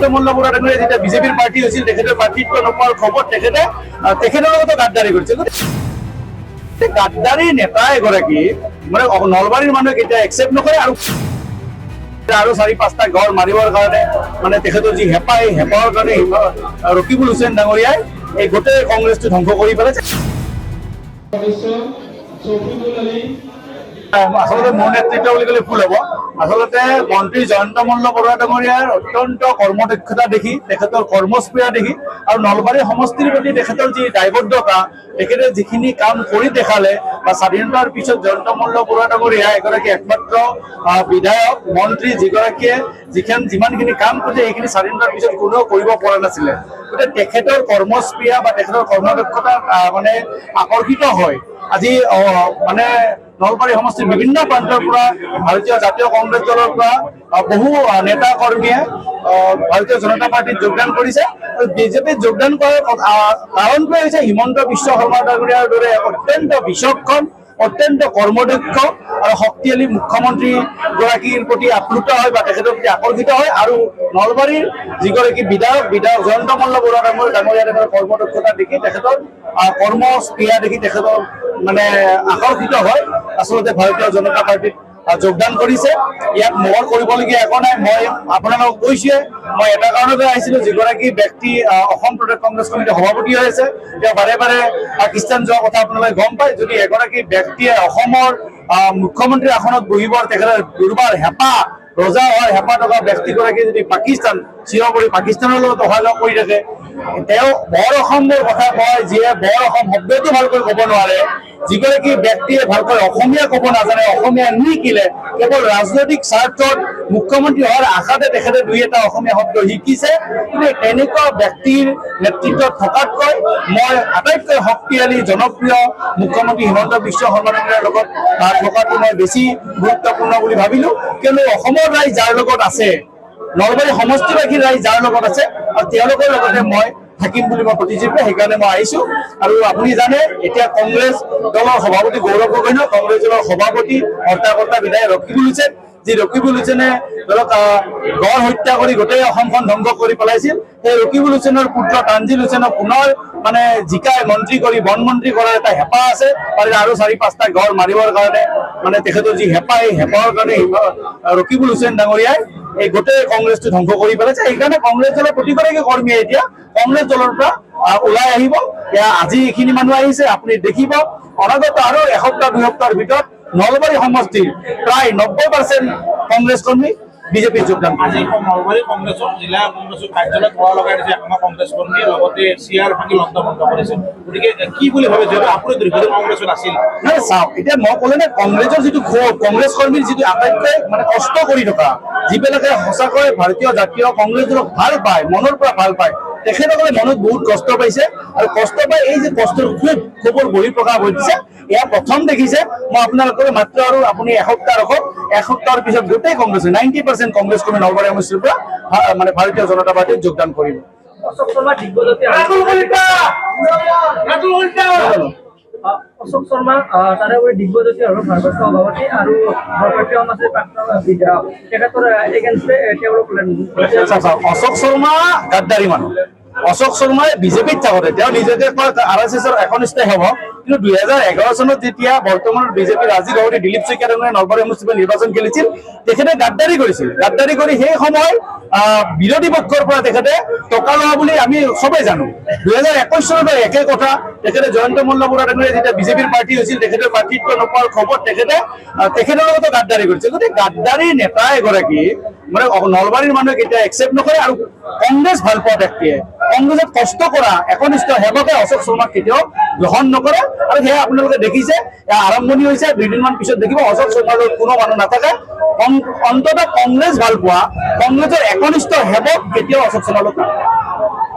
জয়ন্ত মল্ল বৰুৱা ডাঙৰীয়া যেতিয়া বিজেপিৰ প্ৰাৰ্থী হৈছিল তেখেতৰ প্ৰাৰ্থীত্ব নোপোৱাৰ খবৰ তেখেতৰ লগতো গাদ্দাৰী কৰিছিল। গাদ্দাৰী নেতা এগৰাকী মানে নলবাৰীৰ মানুহে কেতিয়া একচেপ্ট নকৰে আৰু 4-5টা ঘৰ মাৰিবৰ কাৰণে মানে তেখেতৰ যি হেঁপাহ এই হেঁপাহৰ কাৰণে ৰকিবুল হুছেইন ডাঙৰীয়াই এই গোটেই কংগ্ৰেছটো ধ্বংস কৰি পেলাইছে। আচলতে মোৰ নেতৃত্ব বুলি ক'লে ভুল হ'ব। আচলতে মন্ত্ৰী জয়ন্ত মল্ল বৰুৱা ডাঙৰীয়াৰ অত্যন্ত কৰ্মদক্ষতা দেখি তেখেতৰ কৰ্মস্পৃহা দেখি আৰু নলবাৰী সমষ্টিৰ প্ৰতি তেখেতৰ যি দায়বদ্ধতা তেখেতে যিখিনি কাম কৰি দেখালে বা স্বাধীনতাৰ পিছত জয়ন্ত মল্ল বৰুৱা ডাঙৰীয়া এগৰাকী একমাত্ৰ বিধায়ক মন্ত্ৰী যিগৰাকীয়ে যিমানখিনি কাম কৰিছে সেইখিনি স্বাধীনতাৰ পিছত কোনেও কৰিব পৰা নাছিলে। গতিকে তেখেতৰ কৰ্মস্পৃহা বা তেখেতৰ কৰ্মদক্ষতা মানে আকৰ্ষিত হয় আজি মানে নলবাৰী সমষ্টিৰ বিভিন্ন প্ৰান্তৰ পৰা ভাৰতীয় জাতীয় কংগ্ৰেছ দলৰ পৰা বহু নেতা কৰ্মীয়ে ভাৰতীয় জনতা পাৰ্টিত যোগদান কৰিছে আৰু বিজেপিত যোগদান কৰাৰ কাৰণটোৱে হৈছে হিমন্ত বিশ্ব শৰ্মা ডাঙৰীয়াৰ দৰে অত্যন্ত বিচক্ষণ অত্যন্ত কৰ্মদক্ষ আৰু শক্তিশালী মুখ্যমন্ত্ৰী গৰাকীৰ প্ৰতি আপ্লুত হয় বা তেখেতৰ প্ৰতি আকৰ্ষিত হয় আৰু নলবাৰীৰ যিগৰাকী বিধায়ক জয়ন্ত মল্ল বৰুৱা ডাঙৰীয়া তেখেতৰ কৰ্মদক্ষতা দেখি তেখেতৰ কৰ্মস্পৃহা দেখি তেখেতৰ মানে আকৰ্ষিত হয় আচলতে ভাৰতীয় জনতা পাৰ্টিত যোগদান কৰিছে। ইয়াত মোৰ কৰিবলগীয়া একো নাই। মই আপোনালোকক কৈছোৱে মই এটা কাৰণতে আহিছিলো যিগৰাকী ব্যক্তি অসম প্ৰদেশ কংগ্ৰেছ কমিটিৰ সভাপতি হৈ আছে তেওঁ বাৰে বাৰে পাকিস্তান যোৱা কথা আপোনালোকে গম পায়। যদি এগৰাকী ব্যক্তিয়ে অসমৰ মুখ্যমন্ত্ৰীৰ আসনত বহিবৰ তেখেতৰ দুৰ্বাৰ হেঁপাহ ৰজা হোৱাৰ হেঁপাহ থকা ব্যক্তিগৰাকী যদি পাকিস্তান চিৰপৰি পাকিস্তানৰ লগত অহা যোৱা কৰি থাকে তেওঁ বৰ অসমৰ কথা কয় যিয়ে বৰ অসম শব্দটো ভালকৈ ক'ব নোৱাৰে যিগৰাকী ব্যক্তিয়ে ভালকৈ অসমীয়া ক'ব নাজানে অসমীয়া নিশিকিলে কেৱল ৰাজনৈতিক স্বাৰ্থত মুখ্যমন্ত্ৰী হোৱাৰ আশাতে তেখেতে দুই এটা অসমীয়া শব্দ শিকিছে। কিন্তু তেনেকুৱা ব্যক্তিৰ নেতৃত্বত থকাতকৈ মই আটাইতকৈ শক্তিশালী জনপ্ৰিয় মুখ্যমন্ত্ৰী হিমন্ত বিশ্ব শৰ্মা ডাঙৰীয়াৰ লগত থকাটো মই বেছি গুৰুত্বপূৰ্ণ বুলি ভাবিলো। কিয়নো অসমৰ ৰাইজ যাৰ লগত আছে নলবাৰী সমষ্টিবাসীৰ ৰাইজ যাৰ লগত আছে আৰু তেওঁলোকৰ লগতে মই থাকিম বুলি মই প্ৰতিশ্ৰুতি সেইকাৰণে মই আহিছো। আৰু আপুনি জানে এতিয়া কংগ্ৰেছ দলৰ সভাপতি গৌৰৱ গগৈ কংগ্ৰেছ দলৰ সভাপতি হৰ্তাকৰ্তা বিধায়ক ৰকিবুল হুছেইন যি ৰকিবুল হুছেইনে ধৰক গড় হত্যা কৰি গোটেই অসমখন ধ্বংস কৰি পেলাইছিল সেই ৰকিবুল হুছেইনৰ পুত্ৰ তানজিল হুছেইনক পুনৰ মানে জিকাই মন্ত্ৰী কৰি বন মন্ত্ৰী কৰাৰ এটা হেঁপাহ আছে আৰু 4-5টা ঘৰ মাৰিবৰ কাৰণে মানে তেখেতৰ যি হেঁপাহ এই হেঁপাহৰ কাৰণে ৰকিবুল হুছেইন ডাঙৰীয়াই এই গোটেই কংগ্ৰেছটো ধ্বংস কৰি পেলাইছে। সেইকাৰণে কংগ্ৰেছ দলৰ প্ৰতিগৰাকী কৰ্মীয়ে এতিয়া কংগ্ৰেছ দলৰ পৰা ওলাই আহিব। আজি এইখিনি মানুহ আহিছে আপুনি দেখিব অনাগত আৰু এসপ্তাহ-2 সপ্তাহৰ ভিতৰত নলবাৰী সমষ্টিৰ প্ৰায় 90% কংগ্ৰেছ কৰ্মী বিজেপিত যোগদান আজি নলবাৰী কংগ্ৰেছৰ জিলা কংগ্ৰেছৰ কাৰ্যালয়ত হোৱা লগাই দিছে আমাৰ কংগ্ৰেছ কৰ্মীয়ে লগতে চিয়াৰ ভাঙি লণ্ডভণ্ড কৰিছে। গতিকে কি বুলি ভাবে যিহেতু আপুনি দীৰ্ঘদিন কংগ্ৰেছত আছিল? নাই চাওক এতিয়া মই ক'লে নে কংগ্ৰেছৰ যিটো ক্ষোভ কংগ্ৰেছ কৰ্মীৰ যিটো আটাইতকৈ মানে কষ্ট কৰি থকা যিবিলাকে সঁচাকৈ ভাৰতীয় জাতীয় কংগ্ৰেছ দলক ভাল পায় মনৰ পৰা ভাল পায় তেখেতসকলে মনত বহুত কষ্ট পাইছে আৰু কষ্ট পাই এই যে কষ্টৰ ক্ষোভৰ বহিঃপ্ৰকাশ ঘটিছে এয়া প্ৰথম দেখিছে। মই আপোনালোকৰ মাত্ৰ আৰু আপুনি এসপ্তাহ ৰখক এসপ্তাহৰ পিছত গোটেই কংগ্ৰেছ 90% কংগ্ৰেছ কৰ্মী নলবাৰী সমষ্টিৰ পৰা মানে ভাৰতীয় জনতা পাৰ্টিত যোগদান কৰিব। অশোক শৰ্মা তাৰোপৰি দিগ্বজ্যোতি আৰু ভাৰপ্ৰাপ্ত সভাপতি আৰু ভাৰতীয় সমাজৰ প্ৰাক্তন বিধায়ক তেখেতৰ এগেইনষ্টে তেওঁলোক অশোক শৰ্মা গাদ্দাৰী মানুহ। অশোক শৰ্মাই বিজেপিত থাকোতে তেওঁ নিজকে RSSৰ একনিষ্ঠ হ'ব কিন্তু 2011 চনত যেতিয়া বৰ্তমানৰ বিজেপিৰ ৰাজ্যিক সভাপতি দিলীপ শইকীয়া ডাঙৰীয়াই নলবাৰী সমষ্টিৰ নিৰ্বাচন খেলিছিল তেখেতে গাদ্দাৰী কৰিছিল। গাদ্দাৰী কৰি সেই সময় বিৰোধী পক্ষৰ পৰা তেখেতে টকা লোৱা বুলি আমি সবেই জানো। 2021 চনত একে কথা তেখেতে জয়ন্ত মল্ল বৰুৱা ডাঙৰীয়া যেতিয়া বিজেপিৰ প্ৰাৰ্থী হৈছিল তেখেতৰ প্ৰাৰ্থীত্ব নোপোৱাৰ খবৰ তেখেতৰ লগতো গাদ্দাৰী কৰিছিল। গতিকে গাদ্দাৰী নেতা এগৰাকী মানে নলবাৰীৰ মানুহে কেতিয়া একচেপ্ট নকৰে আৰু কংগ্ৰেছ ভাল পোৱা ব্যক্তিয়ে কংগ্ৰেছত কষ্ট কৰা একনিষ্ঠ সেৱকে অশোক শৰ্মাক কেতিয়াও গ্ৰহণ নকৰে আৰু সেয়া আপোনালোকে দেখিছে আৰম্ভণি হৈছে। 2 দিনমান পিছত দেখিব অশোক শৰ্মাৰ কোনো মানুহ নাথাকে। অন্ততঃ কংগ্ৰেছ ভাল পোৱা কংগ্ৰেছৰ একনিষ্ঠ সেৱক কেতিয়াও অশোক শৰ্মাৰ লগত নাথাকে।